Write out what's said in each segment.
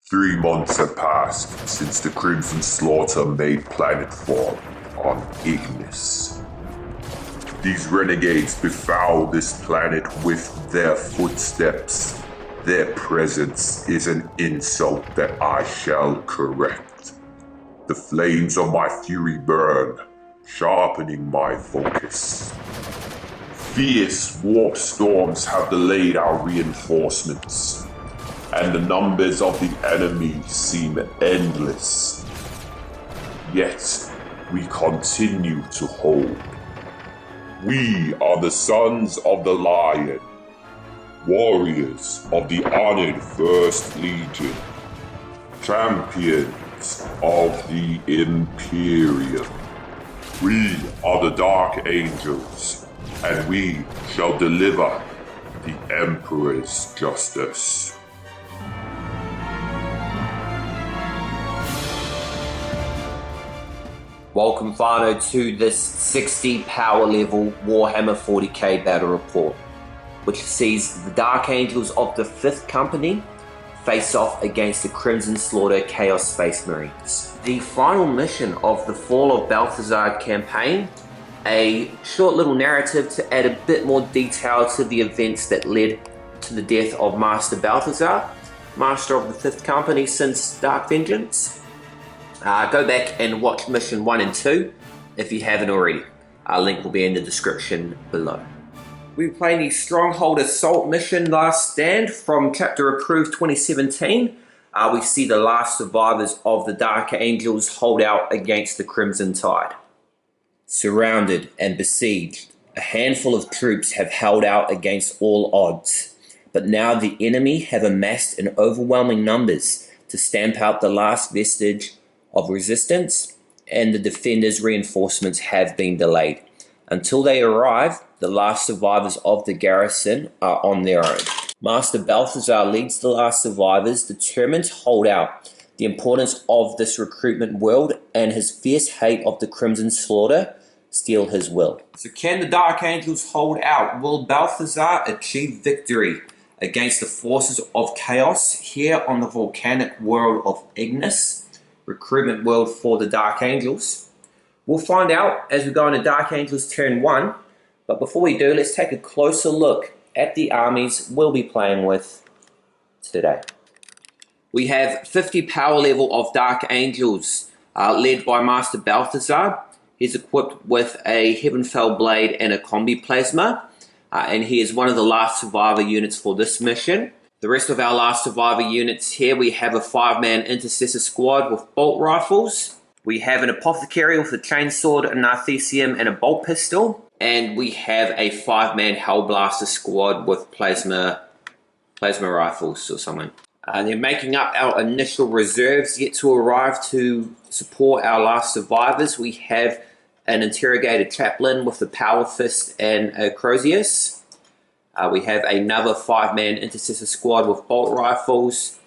3 months have passed since the Crimson Slaughter made planetfall on Ignis. These renegades befoul this planet with their footsteps. Their presence is an insult that I shall correct. The flames of my fury burn, sharpening my focus. Fierce warp storms have delayed our reinforcements, and the numbers of the enemy seem endless. Yet, we continue to hold. We are the sons of the Lion, warriors of the honored First Legion, champions of the Imperium. We are the Dark Angels, and we shall deliver the Emperor's justice. Welcome, whanau, to this 60 power level Warhammer 40k battle report, which sees the Dark Angels of the 5th Company face off against the Crimson Slaughter Chaos Space Marines. The final mission of the Fall of Balthasar campaign, a short little narrative to add a bit more detail to the events that led to the death of Master Balthasar, Master of the 5th Company since Dark Vengeance. Go back and watch mission 1 and 2 if you haven't already. Our link will be in the description below. We were playing the Stronghold Assault mission Last Stand from Chapter Approved 2017. We see the last survivors of the Dark Angels hold out against the Crimson Tide. Surrounded and besieged, a handful of troops have held out against all odds. But now the enemy have amassed in overwhelming numbers to stamp out the last vestige of resistance, and the defenders' reinforcements have been delayed. Until they arrive, the last survivors of the garrison are on their own. Master Balthasar leads the last survivors, determined to hold out. The importance of this recruitment world and his fierce hate of the Crimson Slaughter steal his will. So can the Dark Angels hold out? Will Balthasar achieve victory against the forces of chaos here on the volcanic world of Ignis? Recruitment world for the Dark Angels. We'll find out as we go into Dark Angels turn 1, but before we do, let's take a closer look at the armies we'll be playing with today. We have 50 power level of Dark Angels, led by Master Balthasar. He's equipped with a Heavenfell Blade and a Combi Plasma, and he is one of the last survivor units for this mission. The rest of our last survivor units here, we have a 5-man intercessor squad with bolt rifles. We have an apothecary with a chainsword, an arthesium, and a bolt pistol. And we have a 5-man hellblaster squad with plasma rifles or something. They're making up our initial reserves yet to arrive to support our last survivors. We have an interrogator chaplain with a power fist and a Crozius. We have another 5-man intercessor squad with bolt rifles,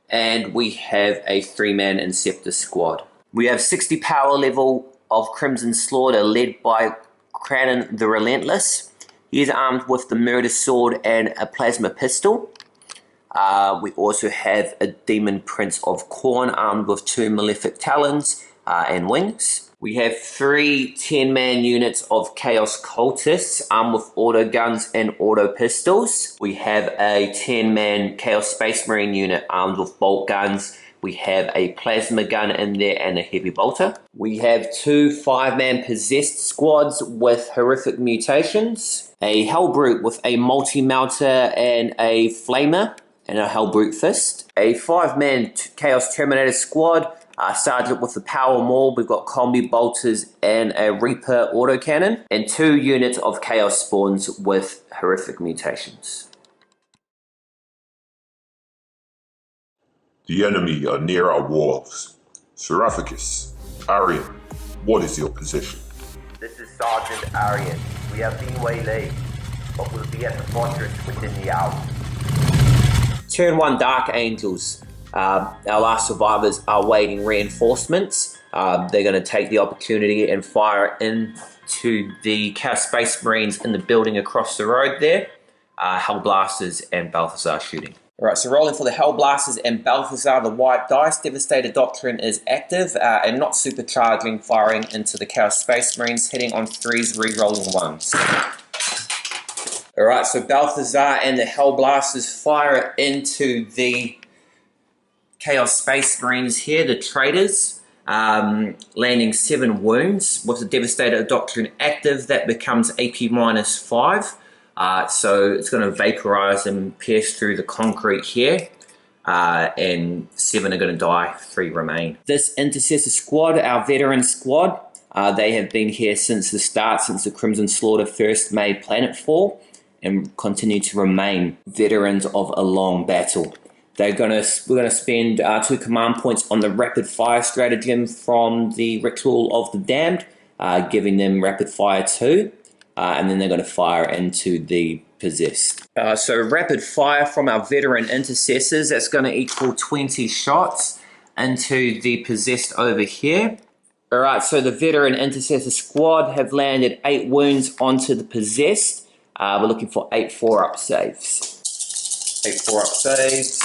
and we have a 3-man inceptor squad. We have 60 power level of Crimson Slaughter led by Cranon the Relentless. He is armed with the Murder Sword and a plasma pistol. We also have a Demon Prince of Khorne armed with 2 Malefic Talons and wings. We have 3 10-man units of Chaos Cultists armed with auto guns and auto pistols. We have a 10-man Chaos Space Marine unit armed with bolt guns. We have a plasma gun in there and a heavy bolter. We have 2 5-man possessed squads with horrific mutations. A Hellbrute with a multi-melter and a flamer and a Hellbrute fist. A 5-man Chaos Terminator squad. Sergeant with the power maul, we've got combi bolters and a Reaper autocannon, and 2 units of Chaos Spawns with horrific mutations. The enemy are near our walls. Seraphicus, Arian, what is your position? This is Sergeant Arian. We have been waylaid, but we'll be at the fortress within the hour. Turn 1 Dark Angels. Our last survivors are waiting reinforcements. They're going to take the opportunity and fire into the Chaos Space Marines in the building across the road there. Hellblasters and Balthasar shooting. Alright, so rolling for the Hellblasters and Balthasar, the white dice. Devastator Doctrine is active and not supercharging, firing into the Chaos Space Marines, hitting on 3s, re-rolling 1s. Alright, so Balthasar and the Hellblasters fire into the Chaos Space Marines here, the traitors, landing 7 wounds. With the Devastator Doctrine active, that becomes AP -5. So it's going to vaporize and pierce through the concrete here, and 7 are going to die, 3 remain. This Intercessor squad, our veteran squad, they have been here since the start, since the Crimson Slaughter first made planetfall, and continue to remain veterans of a long battle. We're going to spend 2 command points on the rapid fire stratagem from the Ritual of the Damned, giving them rapid fire 2. And then they're going to fire into the Possessed. So rapid fire from our veteran intercessors, that's going to equal 20 shots into the Possessed over here. Alright, so the veteran intercessor squad have landed 8 wounds onto the Possessed. We're looking for 8 4-up saves. 8 4-up saves.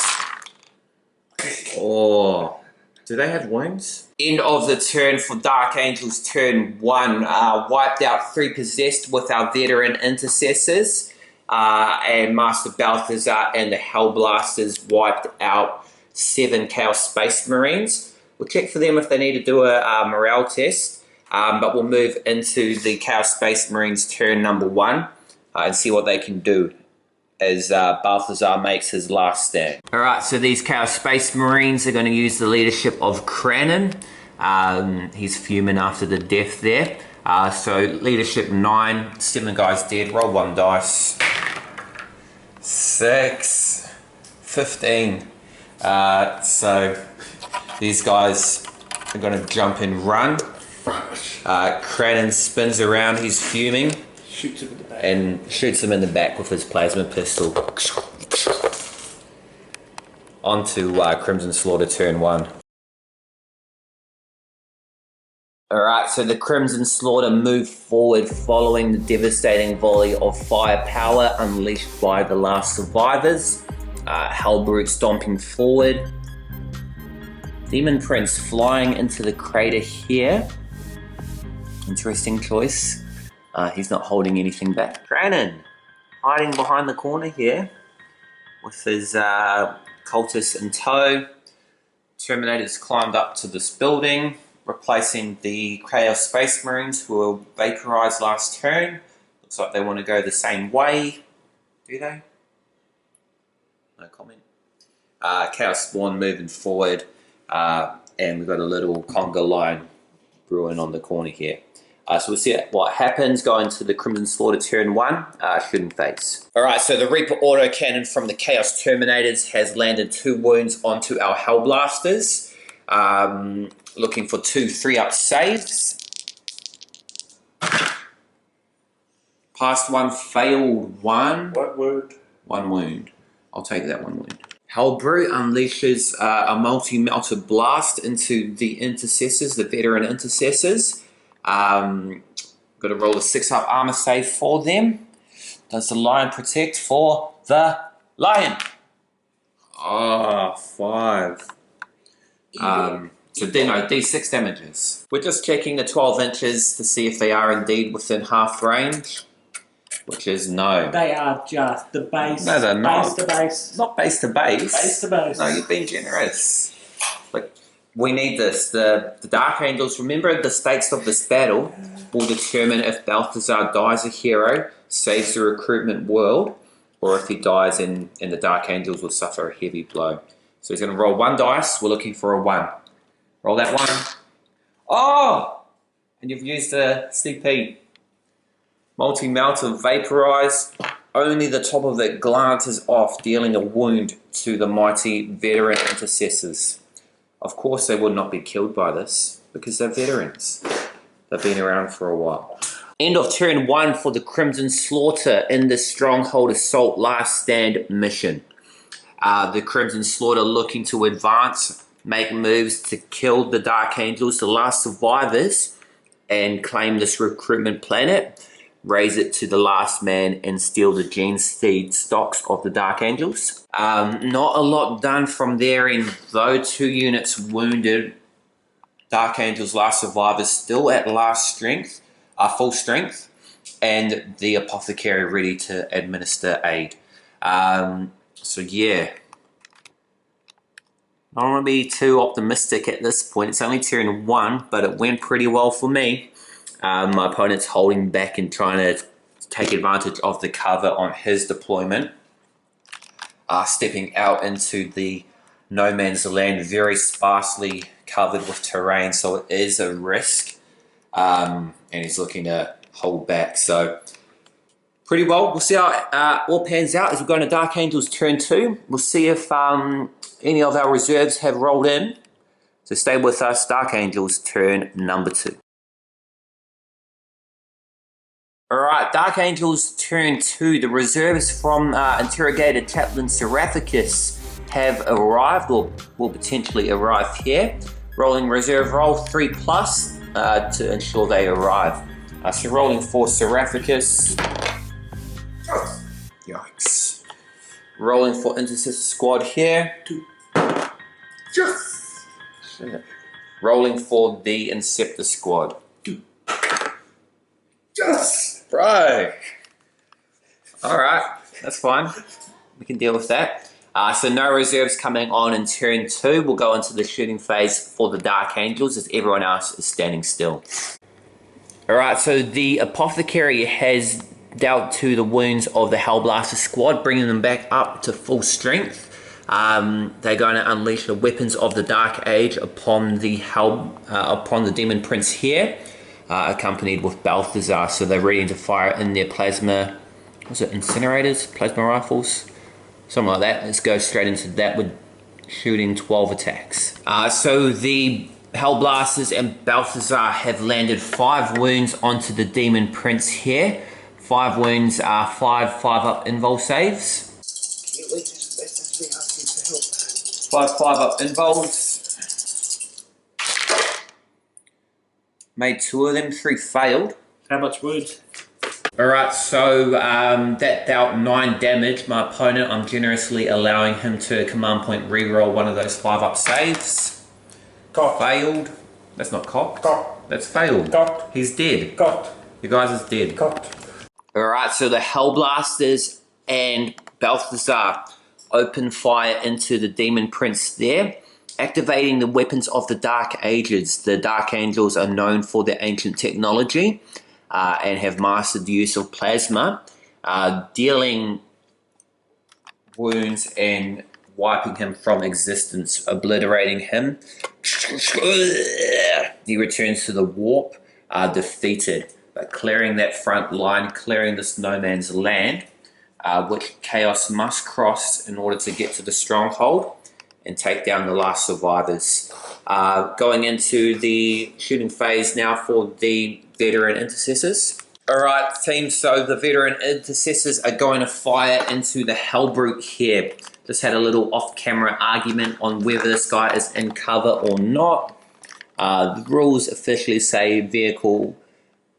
Oh, do they have wounds? End of the turn for Dark Angels, turn 1. Wiped out 3 Possessed with our veteran intercessors. And Master Balthasar and the Hellblasters wiped out 7 Chaos Space Marines. We'll check for them if they need to do a morale test. But we'll move into the Chaos Space Marines turn number 1 and see what they can do as Balthasar makes his last stand. Alright, so these Chaos Space Marines are going to use the leadership of Cranon. He's fuming after the death there. So leadership 9, 7 guys dead. Roll 1 dice. 6, 15. So these guys are going to jump and run. Cranon spins around, he's fuming. Shoots him in the back. And shoots him in the back with his plasma pistol. Onto Crimson Slaughter turn 1. Alright, so the Crimson Slaughter move forward following the devastating volley of firepower unleashed by the last survivors. Hellbrute stomping forward. Demon Prince flying into the crater here. Interesting choice. He's not holding anything back. Cranon hiding behind the corner here with his cultists in tow. Terminators climbed up to this building, replacing the Chaos Space Marines who were vaporized last turn. Looks like they want to go the same way. Do they? No comment. Chaos Spawn moving forward, and we've got a little conga line brewing on the corner here. So we'll see what happens going to the Crimson Slaughter turn 1, shooting face. Alright, so the Reaper autocannon from the Chaos Terminators has landed 2 wounds onto our Hellblasters. Looking for 2 3-up saves. Passed 1, failed 1. What wound? 1 wound. I'll take that 1 wound. Hellbrute unleashes a multi-melter blast into the intercessors, the veteran intercessors. Got to roll a 6-up armor save for them. Does the lion protect for the lion? Oh, 5. So D6 damages. We're just checking the 12 inches to see if they are indeed within half range, which is no. They are just the base. No, they're not. Base to base. Not base to base. Base to base. No, you've been generous. Like, we need this. The Dark Angels, remember the stakes of this battle will determine if Balthasar dies a hero, saves the recruitment world, or if he dies and the Dark Angels will suffer a heavy blow. So he's going to roll 1 dice. We're looking for a 1. Roll that 1. Oh! And you've used the CP. Multi-melter vaporize. Only the top of it glances off, dealing a wound to the mighty veteran intercessors. Of course they would not be killed by this, because they're veterans. They've been around for a while. End of turn 1 for the Crimson Slaughter in the Stronghold Assault Last Stand mission. The Crimson Slaughter looking to advance, make moves to kill the Dark Angels, the last survivors, and claim this recruitment planet. raise it to the last man, and steal the gene seed stocks of the Dark Angels. Not a lot done from there in though. 2 units wounded. Dark Angels last survivors still at last strength, full strength, and the apothecary ready to administer aid. So yeah, I don't want to be too optimistic at this point. It's only turn 1, but it went pretty well for me. My opponent's holding back and trying to take advantage of the cover on his deployment. Stepping out into the no man's land, very sparsely covered with terrain, so it is a risk. And he's looking to hold back. So pretty well. We'll see how it all pans out as we go into Dark Angels turn 2. We'll see if any of our reserves have rolled in. So stay with us. Dark Angels turn number 2. Alright, Dark Angels turn 2. The reserves from interrogated Chaplain Seraphicus have arrived, or will potentially arrive here. Rolling reserve roll 3+ to ensure they arrive. So rolling for Seraphicus. Yikes. Rolling for Intercessor Squad here. 2. Yes. Rolling for the Inceptor Squad. 2. Yes. Bro. Alright, that's fine. We can deal with that. So no reserves coming on in turn 2. We'll go into the shooting phase for the Dark Angels as everyone else is standing still. Alright, so the Apothecary has dealt to the wounds of the Hellblaster squad, bringing them back up to full strength. They're going to unleash the weapons of the Dark Age upon the Demon Prince here, accompanied with Balthasar. So they're ready to fire in their plasma, was it incinerators, plasma rifles, something like that. Let's go straight into that with shooting 12 attacks. So the Hellblasters and Balthasar have landed 5 wounds onto the Demon Prince here. 5 wounds are 5/5-up invul saves. 5/5-up invuls. Made 2 of them, 3 failed. How much wounds? Alright, so that dealt 9 damage. My opponent, I'm generously allowing him to command point reroll one of those 5-up saves. Cocked. Failed. That's not cocked. Cocked. That's failed. Cocked. He's dead. Cocked. You guys is dead. Cocked. Alright, so the Hellblasters and Balthasar open fire into the Demon Prince there, activating the weapons of the Dark Ages. The Dark Angels are known for their ancient technology and have mastered the use of plasma, dealing wounds and wiping him from existence, obliterating him. He returns to the warp, defeated, but clearing that front line, clearing this no man's land, which Chaos must cross in order to get to the Stronghold and take down the last survivors. Going into the shooting phase now for the veteran intercessors. Alright team, so the veteran intercessors are going to fire into the Hellbrute here. Just had a little off-camera argument on whether this guy is in cover or not. The rules officially say vehicle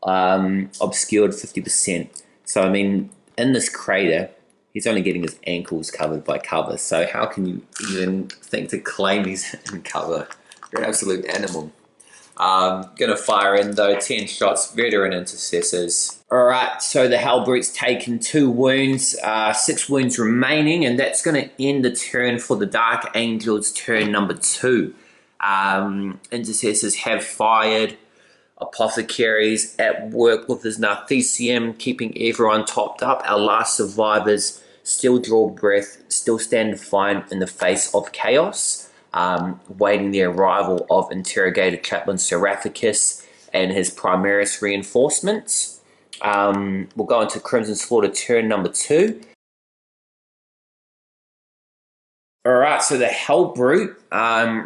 obscured 50%. So I mean, in this crater, he's only getting his ankles covered by cover. So how can you even think to claim he's in cover? You're an absolute animal. Gonna fire in though, 10 shots, veteran intercessors. Alright, so the Hellbrute's taken 2 wounds, 6 wounds remaining, and that's gonna end the turn for the Dark Angels, turn number 2. Intercessors have fired. Apothecaries at work with his Narthesium, keeping everyone topped up. Our last survivors still draw breath, still stand defiant in the face of chaos. Waiting the arrival of interrogated Chaplain Seraphicus and his Primaris reinforcements. We'll go into Crimson Slaughter turn number 2. Alright, so the Hellbrute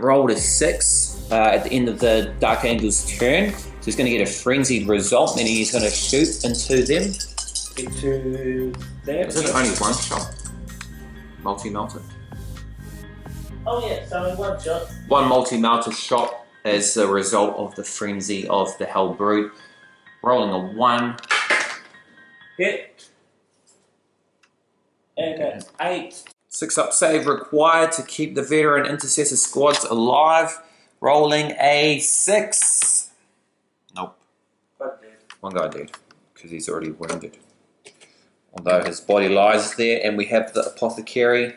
rolled a 6 at the end of the Dark Angel's turn. So he's going to get a frenzied result, meaning he's going to shoot into them. Into there. Is it only 1 shot? Multi-melted? Oh yeah, so in 1 shot. 1 multi-melted shot as a result of the frenzy of the Hellbrute. Rolling a 1. Hit. And that's 8. 6 up save required to keep the veteran intercessor squads alive. Rolling a 6. Nope. One guy dead because he's already wounded. Although his body lies there, and we have the apothecary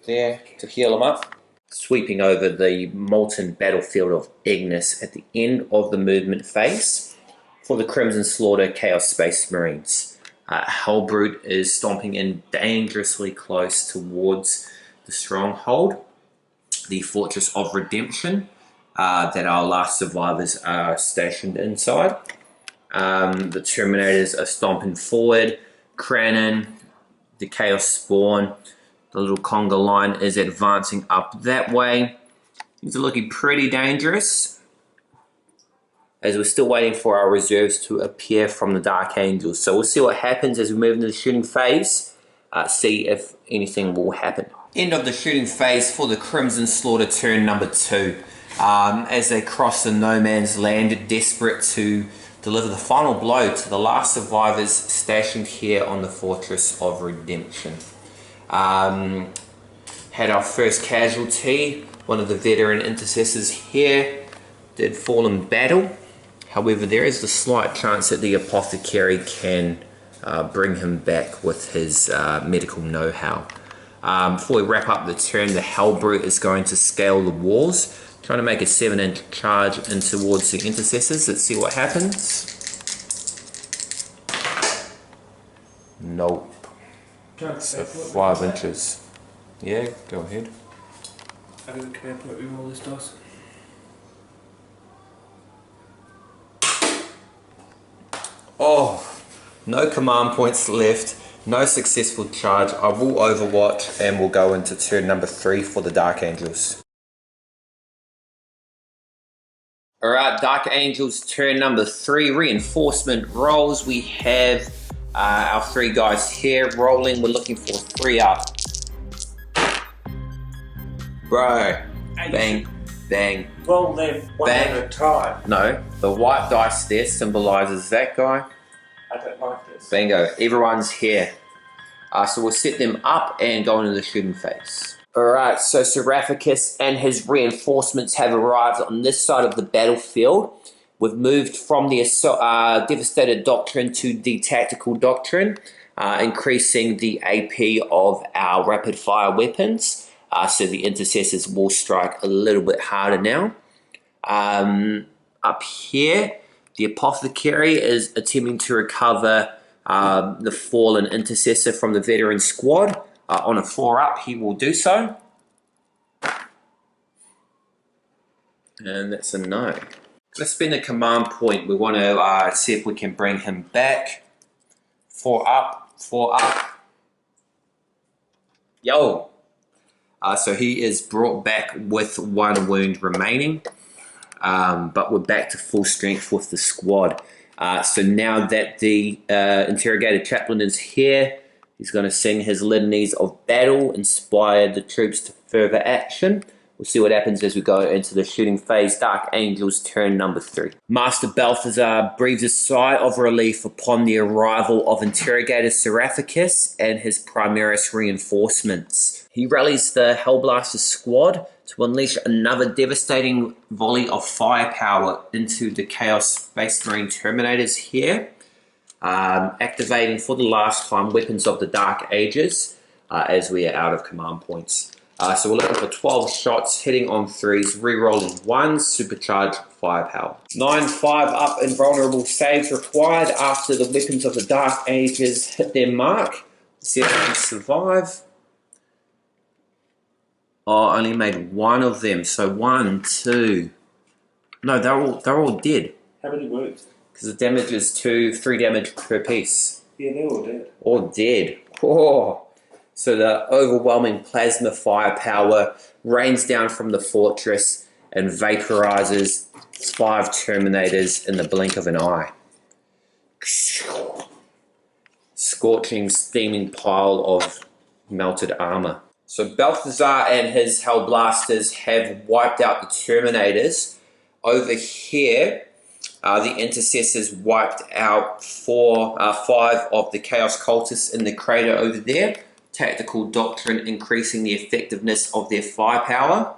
there to heal him up. Sweeping over the molten battlefield of Ignis at the end of the movement phase for the Crimson Slaughter Chaos Space Marines. Hellbrute is stomping in dangerously close towards the Stronghold, the Fortress of Redemption that our last survivors are stationed inside. The Terminators are stomping forward. Cranon, the Chaos Spawn, the little conga line is advancing up that way. These are looking pretty dangerous, as we're still waiting for our reserves to appear from the Dark Angels. So we'll see what happens as we move into the shooting phase, see if anything will happen. End of the shooting phase for the Crimson Slaughter turn number 2. As they cross the no man's land, desperate to deliver the final blow to the last survivors stationed here on the Fortress of Redemption. Had our first casualty. One of the veteran intercessors here did fall in battle. However, there is a slight chance that the apothecary can bring him back with his medical know-how. Before we wrap up the turn, the Hellbrute is going to scale the walls, trying to make a 7-inch charge in towards the intercessors. Let's see what happens. Nope. So 5 inches. Yeah, go ahead. I got a command point with all this dice. Oh, no command points left. No successful charge. I will overwatch and we'll go into turn number 3 for the Dark Angels. Alright, Dark Angels turn number 3. Reinforcement rolls. We have our 3 guys here rolling. We're looking for 3 up. Bro. Bang, bang. Roll them one Bang. at a time. No, the white dice there symbolizes that guy. I don't like this. Bingo, everyone's here. So we'll set them up and go into the shooting phase. Alright, so Seraphicus and his reinforcements have arrived on this side of the battlefield. We've moved from the Devastator Doctrine to the Tactical Doctrine, increasing the AP of our rapid fire weapons. So the intercessors will strike a little bit harder now. Up here, the apothecary is attempting to recover the fallen intercessor from the veteran squad. On a 4 up, he will do so. And that's a no. Let's spend a command point. We want to see if we can bring him back. 4 up, 4 up. Yo! So he is brought back with 1 wound remaining. But we're back to full strength with the squad. So now that the interrogator chaplain is here, he's going to sing his litanies of battle, inspire the troops to further action. We'll see what happens as we go into the shooting phase. Dark Angels turn number 3. Master Balthasar breathes a sigh of relief upon the arrival of Interrogator Seraphicus and his Primaris reinforcements. He rallies the Hellblaster squad to unleash another devastating volley of firepower into the Chaos Space Marine Terminators here, activating for the last time weapons of the Dark Ages as we are out of command points. So we're looking for 12 shots, hitting on 3s, re-rolling 1s, supercharged firepower. 9-5 up invulnerable saves required after the weapons of the Dark Ages hit their mark. Let's see if I can survive. Oh, I only made 1 of them, so 1, 2. No, they're all dead. How many wounds? Because the damage is 3 damage per piece. Yeah, they're all dead. All dead. Oh. So the overwhelming plasma firepower rains down from the fortress and vaporizes 5 Terminators in the blink of an eye. Scorching, steaming pile of melted armor. So Balthasar and his Hellblasters have wiped out the Terminators. Over here, The intercessors wiped out 5 of the chaos cultists in the crater over there. Tactical doctrine increasing the effectiveness of their firepower.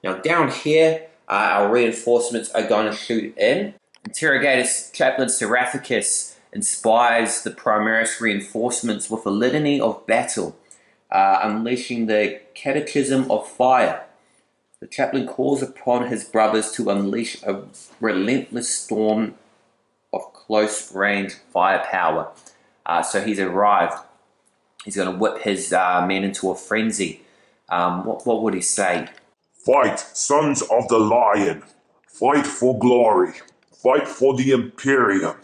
Now down here, our reinforcements are going to shoot in. Interrogator Chaplain Seraphicus inspires the Primaris reinforcements with a litany of battle, unleashing the catechism of fire. The chaplain calls upon his brothers to unleash a relentless storm of close-range firepower. So he's arrived. He's going to whip his men into a frenzy. What would he say? Fight, sons of the lion. Fight for glory. Fight for the Imperium.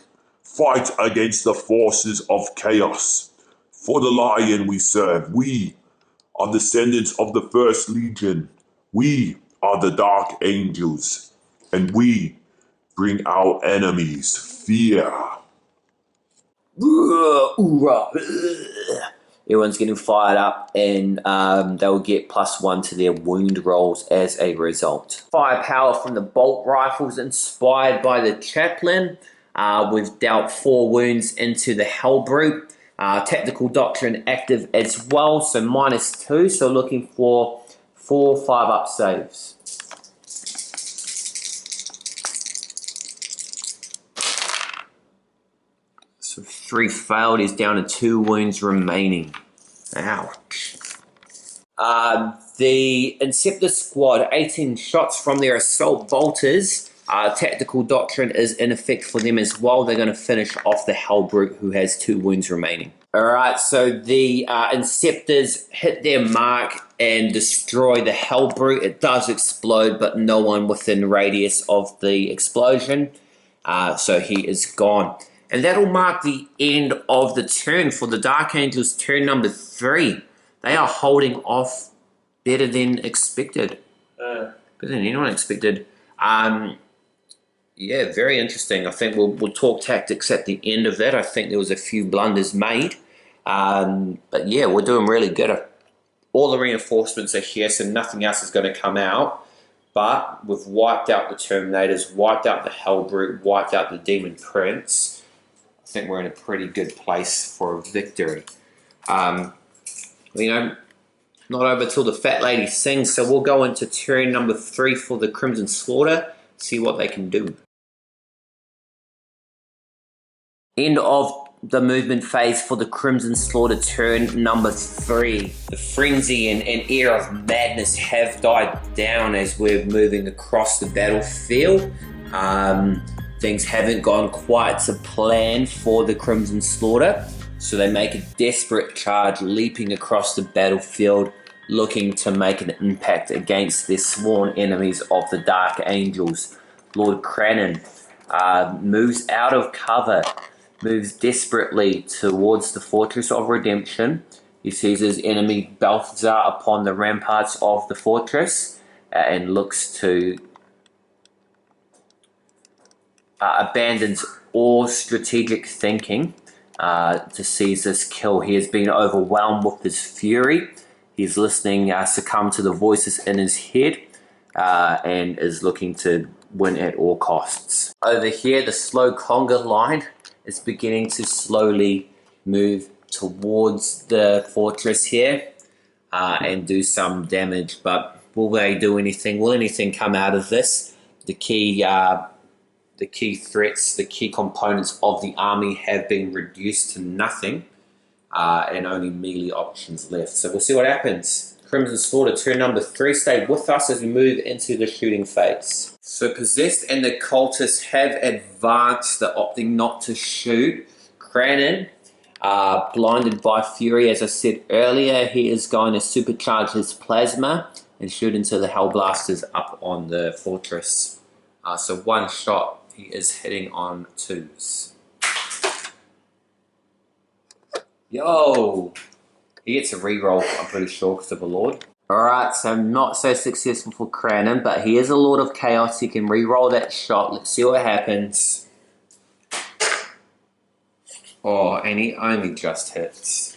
Fight against the forces of chaos. For the lion we serve. We are descendants of the First Legion. We are the Dark Angels. And we bring our enemies fear. Everyone's getting fired up, and they'll get +1 to their wound rolls as a result. Firepower from the bolt rifles inspired by the chaplain. We've dealt 4 wounds into the Hellbrute. Tactical doctrine active as well, so -2. So looking for 4 5-up saves. So 3 failed. He's down to 2 wounds remaining. Ouch. The Inceptor squad, 18 shots from their assault bolters. Tactical doctrine is in effect for them as well. They're going to finish off the Hellbrute, who has 2 wounds remaining. Alright, so the Inceptors hit their mark and destroy the Hellbrute. It does explode, but no one within radius of the explosion. So he is gone. And that'll mark the end of the turn for the Dark Angels, turn number 3. They are holding off better than expected. Better than anyone expected. Yeah, very interesting. I think we'll talk tactics at the end of that. I think there was a few blunders made. But yeah, we're doing really good. All the reinforcements are here, so nothing else is going to come out. But we've wiped out the Terminators, wiped out the Hellbrute, wiped out the Demon Prince. I think we're in a pretty good place for a victory. You know, not over till the fat lady sings, so we'll go into turn number 3 for the Crimson Slaughter, see what they can do. End of the movement phase for the Crimson Slaughter, turn number 3. The frenzy and air of madness have died down as we're moving across the battlefield. Things haven't gone quite to plan for the Crimson Slaughter, so they make a desperate charge, leaping across the battlefield, looking to make an impact against their sworn enemies of the Dark Angels. Lord Crannon moves out of cover, moves desperately towards the Fortress of Redemption. He sees his enemy Balthasar upon the ramparts of the fortress and looks to abandons all strategic thinking to seize this kill. He has been overwhelmed with his fury. He's listening, succumb to the voices in his head, and is looking to win at all costs. Over here, the slow conga line is beginning to slowly move towards the fortress here and do some damage, but will they do anything? Will anything come out of this? The key threats, the key components of the army have been reduced to nothing, and only melee options left. So we'll see what happens. Crimson Slaughter, turn number 3. Stay with us as we move into the shooting phase. So Possessed and the Cultists have advanced. They're opting not to shoot. Crannon, blinded by fury, as I said earlier, he is going to supercharge his plasma and shoot into the Hellblasters up on the fortress. So 1 shot. He is hitting on 2s. Yo! He gets a reroll, I'm pretty sure, because of a Lord. Alright, so not so successful for Crannon, but he is a Lord of Chaos. He can reroll that shot. Let's see what happens. Oh, and he only just hits.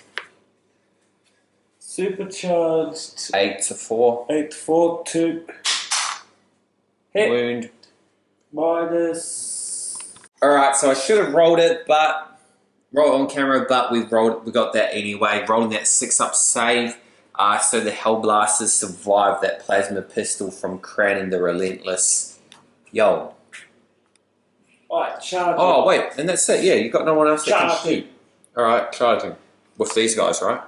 Supercharged. 8 to 4. 8 to 4, 2. Hit. Wound. Minus Alright, so I should have rolled it on camera, but we got that anyway. Rolling that 6-up save. So the Hellblasters survived that plasma pistol from crowning the Relentless. Yo. Alright, charge. Oh, wait, and that's it. Yeah, you got no one else that can Charging. shoot. Alright, charging. With these guys, right?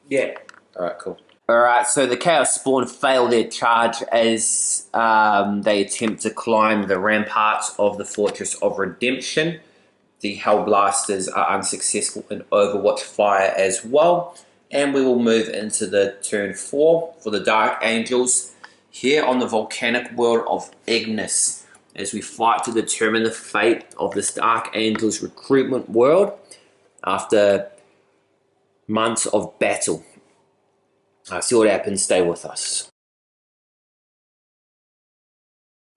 Yeah. Alright, cool. Alright, so the Chaos Spawn fail their charge as they attempt to climb the ramparts of the Fortress of Redemption. The Hellblasters are unsuccessful in Overwatch fire as well. And we will move into the turn 4 for the Dark Angels here on the volcanic world of Ignis as we fight to determine the fate of this Dark Angels recruitment world after months of battle. See what happens, stay with us.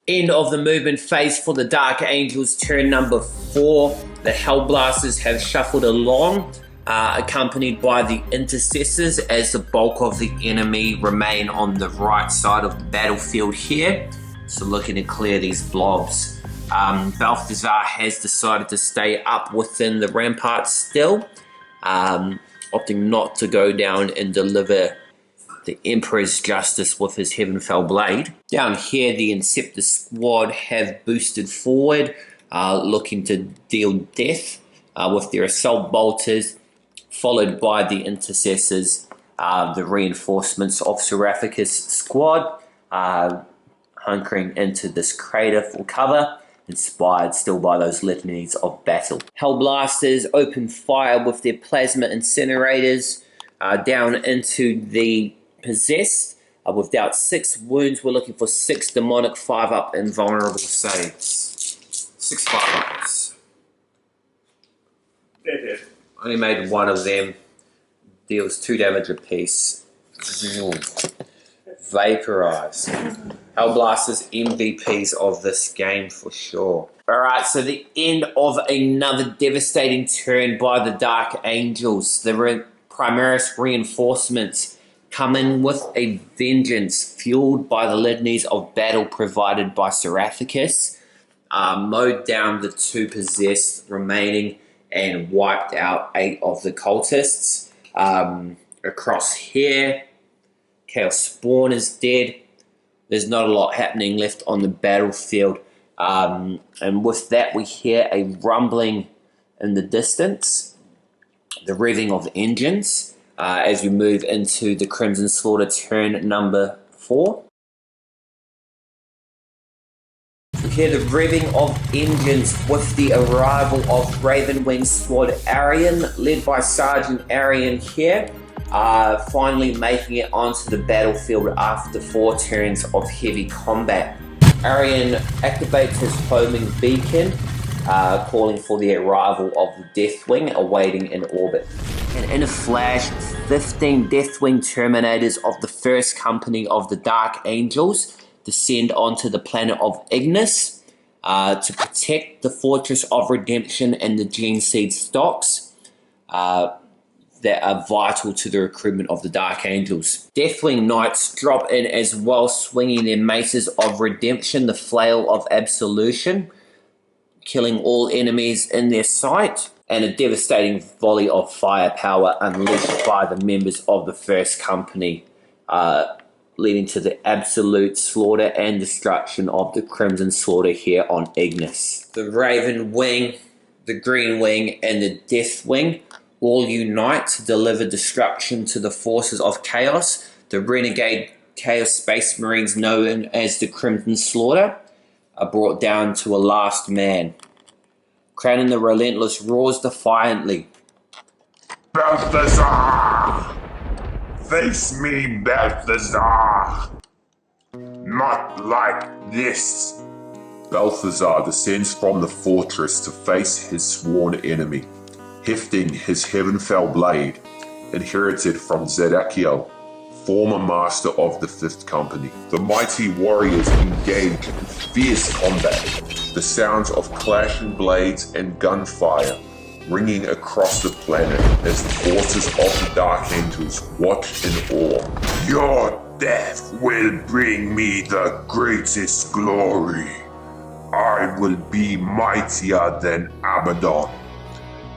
End of the movement phase for the Dark Angels, turn number 4. The Hellblasters have shuffled along, accompanied by the Intercessors as the bulk of the enemy remain on the right side of the battlefield here. So looking to clear these blobs. Balthasar has decided to stay up within the ramparts still, opting not to go down and deliver the Emperor's justice with his Heavenfell blade. Down here, the Inceptor squad have boosted forward, looking to deal death with their assault bolters, followed by the Intercessors, the reinforcements of Seraphicus' squad, hunkering into this crater for cover, inspired still by those litanies of battle. Hellblasters open fire with their plasma incinerators down into the Possessed. We've dealt 6 wounds. We're looking for 6 demonic 5-up invulnerable saves. 6 5-ups. They're dead. Only made 1 of them. Deals 2 damage apiece. Vaporize. Hellblasters MVPs of this game for sure. Alright, so the end of another devastating turn by the Dark Angels. The Primaris reinforcements come in with a vengeance fueled by the litanies of battle provided by Seraphicus, mowed down the 2 possessed remaining and wiped out 8 of the cultists. Across here, Chaos Spawn is dead. There's not a lot happening left on the battlefield. And with that, we hear a rumbling in the distance, the revving of the engines, as we move into the Crimson Slaughter turn number 4. We hear the revving of engines with the arrival of Ravenwing Squad Arian, led by Sergeant Arian here, finally making it onto the battlefield after 4 turns of heavy combat. Arian activates his homing beacon, calling for the arrival of the Deathwing awaiting in orbit. And in a flash, 15 Deathwing Terminators of the first company of the Dark Angels descend onto the planet of Ignis to protect the Fortress of Redemption and the Gene Seed stocks that are vital to the recruitment of the Dark Angels. Deathwing Knights drop in as well, swinging their maces of Redemption, the Flail of Absolution, killing all enemies in their sight, and a devastating volley of firepower unleashed by the members of the first company, leading to the absolute slaughter and destruction of the Crimson Slaughter here on Ignis. The Raven Wing, the Green Wing, and the Death Wing all unite to deliver destruction to the forces of Chaos. The renegade Chaos Space Marines, known as the Crimson Slaughter, are brought down to a last man. Crowning the Relentless roars defiantly. Balthasar! Face me, Balthasar! Not like this! Balthasar descends from the fortress to face his sworn enemy, hefting his Heavenfell blade, inherited from Zedekiel, former master of the 5th Company. The mighty warriors engage in fierce combat, the sounds of clashing blades and gunfire ringing across the planet as the forces of the Dark Angels watch in awe. Your death will bring me the greatest glory. I will be mightier than Abaddon.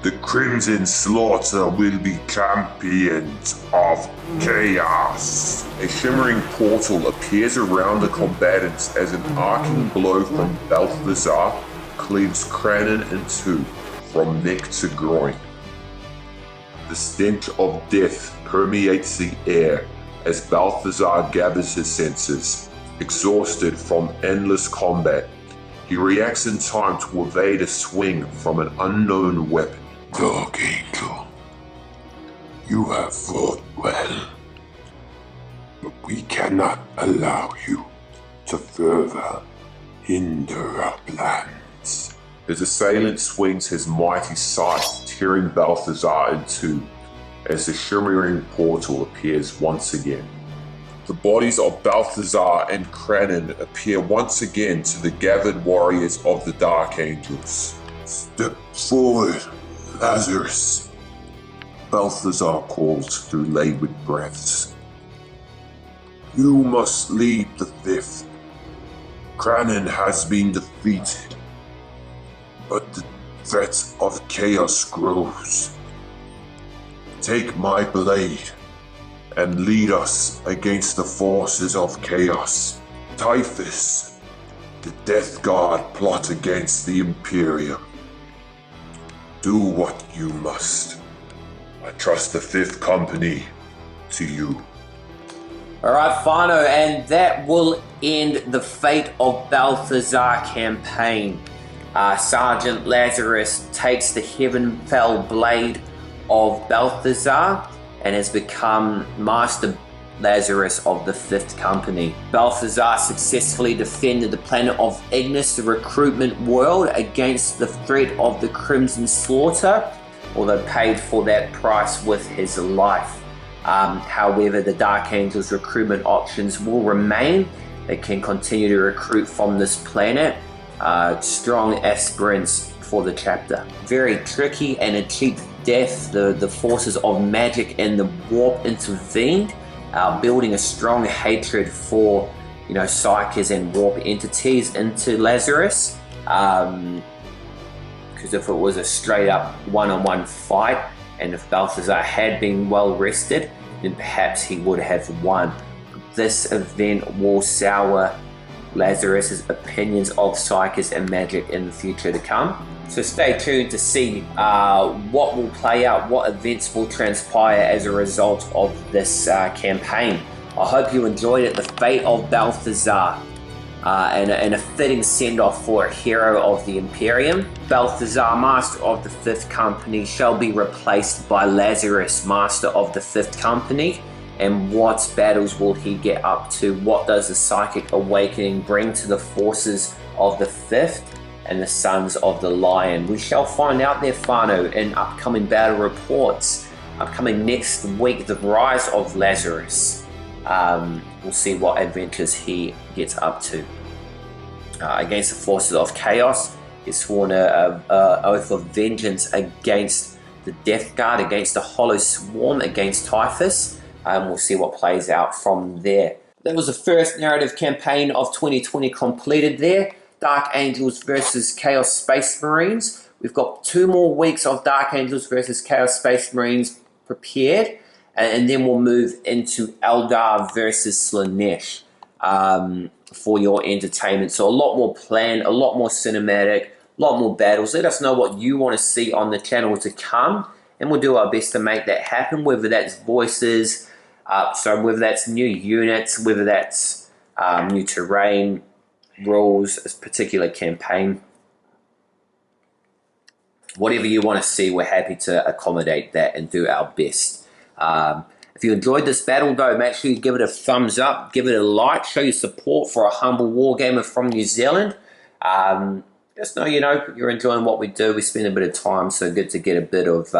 The Crimson Slaughter will be champions of chaos. A shimmering portal appears around the combatants as an arcing blow from Balthasar cleaves Cranon in two, from neck to groin. The stench of death permeates the air as Balthasar gathers his senses. Exhausted from endless combat, he reacts in time to evade a swing from an unknown weapon. Dark Angel, you have fought well, but we cannot allow you to further hinder our plans. His assailant swings his mighty scythe, tearing Balthasar in two, as the shimmering portal appears once again. The bodies of Balthasar and Cranon appear once again to the gathered warriors of the Dark Angels. Step forward, Lazarus. Balthasar calls through labored breaths. You must lead the fifth. Cranon has been defeated, but the threat of chaos grows. Take my blade and lead us against the forces of chaos. Typhus, the Death God, plot against the Imperium. Do what you must. I trust the Fifth Company to you. Alright, whanau, and that will end the Fate of Balthasar campaign. Sergeant Lazarus takes the Heavenfell blade of Balthasar and has become Master Lazarus of the Fifth Company. Balthasar successfully defended the planet of Ignis, the recruitment world, against the threat of the Crimson Slaughter, although paid for that price with his life. However, the Dark Angels recruitment options will remain. They can continue to recruit from this planet strong aspirants for the chapter. Very tricky and a cheap death. The forces of magic and the warp intervened, building a strong hatred for psykers and warp entities into Lazarus. Because if it was a straight up one-on-one fight, and if Balthasar had been well rested, then perhaps he would have won. This event will sour Lazarus's opinions of psykers and magic in the future to come. So stay tuned to see what will play out, what events will transpire as a result of this campaign. I hope you enjoyed it. The Fate of Balthasar, and a fitting send-off for a hero of the Imperium. Balthasar, Master of the Fifth Company, shall be replaced by Lazarus, Master of the Fifth Company. And what battles will he get up to? What does the Psychic Awakening bring to the forces of the Fifth and the Sons of the Lion? We shall find out there, whanau, in upcoming battle reports. Upcoming next week, the Rise of Lazarus. We'll see what adventures he gets up to. Against the forces of chaos, he's sworn an oath of vengeance against the Death Guard, against the Hollow Swarm, against Typhus. We'll see what plays out from there. That was the first narrative campaign of 2020 completed there. Dark Angels versus Chaos Space Marines. We've got 2 more weeks of Dark Angels versus Chaos Space Marines prepared, and then we'll move into Eldar versus Slaanesh for your entertainment. So a lot more planned, a lot more cinematic, a lot more battles. Let us know what you want to see on the channel to come, and we'll do our best to make that happen, whether that's voices, whether that's new units, whether that's new terrain, rules, a particular campaign. Whatever you want to see, we're happy to accommodate that and do our best. If you enjoyed this battle, though, make sure you give it a thumbs up, give it a like, show your support for a humble wargamer from New Zealand. Just know, you're enjoying what we do. We spend a bit of time, so good to get a bit of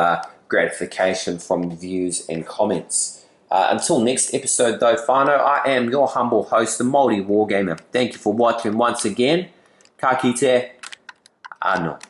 gratification from views and comments. Until next episode, though, whanau, I am your humble host, the Māori Wargamer. Thank you for watching once again. Ka kite, anō.